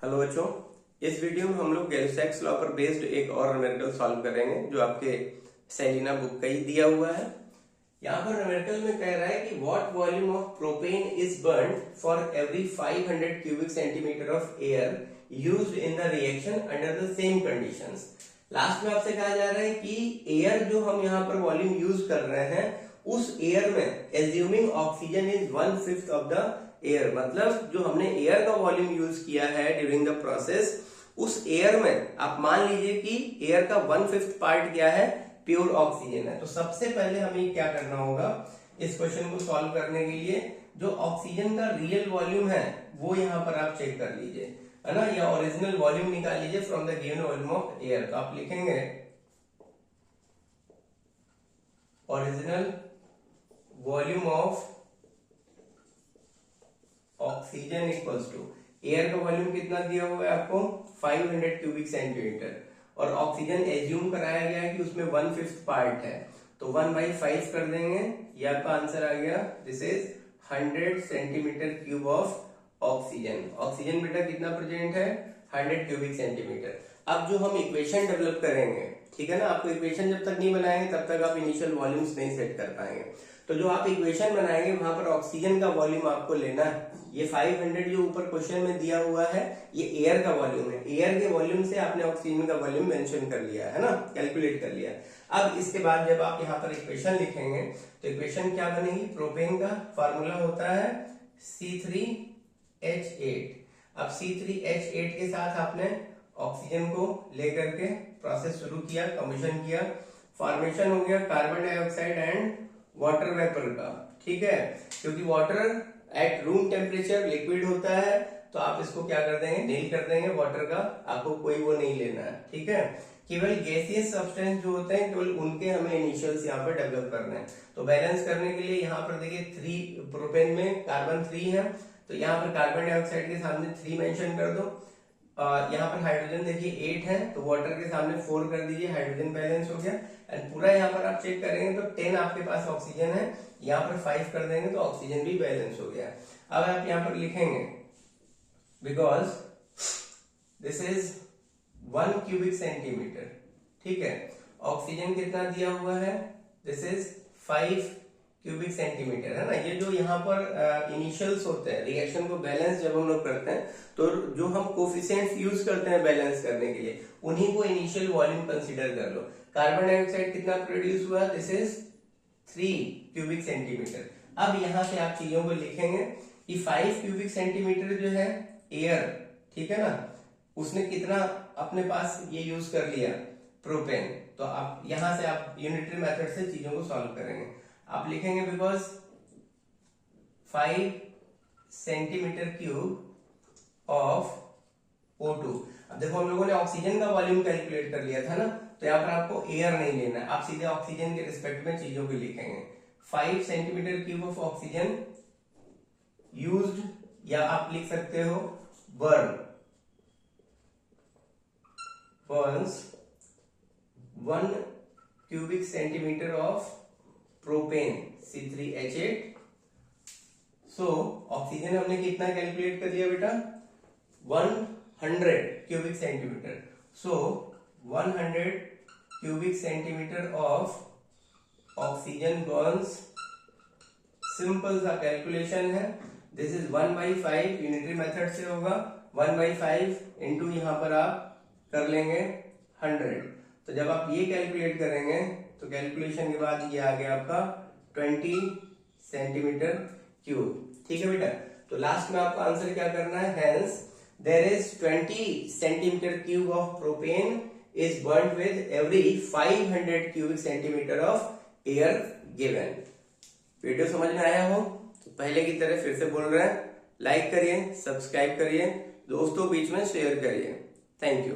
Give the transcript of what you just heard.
Hello बच्चों, इस video में हम लोग गैल्सैक्स लॉ पर बेस्ड एक और न्यूमेरिकल सॉल्व करेंगे जो आपके सेलिना बुक का ही दिया हुआ है। यहाँ पर न्यूमेरिकल में कह रहा है कि what volume of propane is burned for every 500 cubic centimetre of air used in the reaction under the same conditions. Last में आपसे कहा जा रहा है कि एयर जो हम यहाँ पर वॉल्यूम यूज कर रहे हैं उस एयर में assuming oxygen is 1/5 of the air, मतलब जो हमने एयर का वॉल्यूम यूज किया है ड्यूरिंग द प्रोसेस उस एयर में आप मान लीजिए कि एयर का 1/5 पार्ट क्या है, प्योर ऑक्सीजन है। तो सबसे पहले हमें क्या करना होगा, इस क्वेश्चन को सॉल्व करने के लिए जो ऑक्सीजन का रियल वॉल्यूम है वो यहाँ पर आप चेक कर लीजिए, है ना, या ओरिजिनल वॉल्यूम निकाल लीजिए from the given volume of air. तो आप लिखेंगे original volume of oxygen equals to air का वॉल्यूम कितना दिया हुआ है आपको 500 क्यूबिक सेंटीमीटर और ऑक्सीजन एज्यूम कराया गया है कि उसमें 1/5 पार्ट है, तो 1/5 कर देंगे, ये आपका आंसर आ गया। This is 100 centimetre cube of oxygen. Oxygen बेटा कितना प्रेजेंट है, 100 क्यूबिक सेंटीमीटर। अब जो हम इक्वेशन डेवलप करेंगे, ठीक है ना, आपको इक्वेशन जब तक नहीं बनाएंगे तब तक आप इनिशियल वॉल्यूम्स नहीं सेट कर पाएंगे। तो जो आप इक्वेशन बनाएंगे वहां पर ऑक्सीजन का वॉल्यूम आपको लेना है। ये 500 जो ऊपर क्वेश्चन में दिया हुआ है ये एयर का वॉल्यूम है, एयर के वॉल्यूम से आपने ऑक्सीजन का वॉल्यूम मेंशन कर लिया है ना, कैलकुलेट कर लिया। अब इसके बाद जब आप यहाँ पर इक्वेशन लिखेंगे तो इक्वेशन क्या बनेगी, प्रोपेन का फॉर्मूला होता है C3H8। अब C3H8 के साथ आपने ऑक्सीजन को लेकर के प्रोसेस शुरू किया, कम्बशन किया, फॉर्मेशन हो गया carbon dioxide and water vapour का, ठीक है। क्योंकि water at room temperature liquid होता है तो आप इसको क्या कर देंगे, नील कर देंगे, वाटर का आपको कोई वो नहीं लेना है, ठीक है। केवल गैसियस सब्सटेंस जो होते हैं केवल उनके हमें इनिशियल्स यहाँ पर डेवलप करने हैं। तो बैलेंस करने के लिए यहाँ पर देखिए 3 प्रोपेन में कार्बन 3 है तो यहाँ पर कार्बन डाइऑक्साइड के सामने 3 मेंशन कर दो। यहाँ पर हाइड्रोजन देखिए 8 है तो वाटर के सामने 4 कर दीजिए, हाइड्रोजन बैलेंस हो गया। एंड पूरा यहाँ पर आप चेक करेंगे तो 10 आपके पास ऑक्सीजन है, यहाँ पर 5 कर देंगे तो ऑक्सीजन भी बैलेंस हो गया। अब आप यहाँ पर लिखेंगे because this is 1 cubic centimetre, ठीक है। ऑक्सीजन कितना दिया हुआ है, दिस इज 5 क्यूबिक सेंटीमीटर, है ना। ये जो यहाँ पर इनिशियल्स होते हैं रिएक्शन को बैलेंस जब हम लोग करते हैं तो जो हम कोफिशिएंट्स यूज करते हैं बैलेंस करने के लिए उन्हीं को इनिशियल वॉल्यूम कंसीडर कर लो। कार्बन डाइऑक्साइड कितना प्रोड्यूस हुआ, दिस इज 3 क्यूबिक सेंटीमीटर। अब यहाँ से आप चीजों को लिखेंगे कि 5 क्यूबिक सेंटीमीटर जो है एयर, ठीक है ना, उसने कितना अपने पास ये यूज कर लिया प्रोपेन। तो आप यहां से आप यूनिटरी मेथड से चीजों को सॉल्व करेंगे। आप लिखेंगे because 5 centimetre cube of O2। अब देखो हम लोगों ने ऑक्सीजन का वॉल्यूम कैलकुलेट कर लिया था ना, तो यहाँ पर आपको एयर नहीं लेना है, आप सीधे ऑक्सीजन के रिस्पेक्ट में चीजों को लिखेंगे। 5 centimetre cube of oxygen used, या आप लिख सकते हो Burns 1 cubic centimetre of propane C3H8। So oxygen हमने कितना कैलकुलेट कर लिया बेटा, 100 cubic centimetre. So 100 cubic centimetre of oxygen Burns, simple सा कैलकुलेशन है। दिस इज 1/5 यूनिटरी मेथड से होगा, 1/5 इंटू यहाँ पर आप कर लेंगे 100। तो जब आप ये कैलकुलेट करेंगे तो कैलकुलेशन के बाद ये आ गया आपका 20 सेंटीमीटर क्यूब, ठीक है बेटा। तो लास्ट में आपको आंसर क्या करना है, hence there is 20 centimetre cube of propane is burned with every 500 cubic centimetre of air given. Video समझ में आया हो तो पहले की तरह फिर से बोल रहे हैं, लाइक करिए, सब्सक्राइब करिए, दोस्तों बीच में शेयर करिए। Thank you.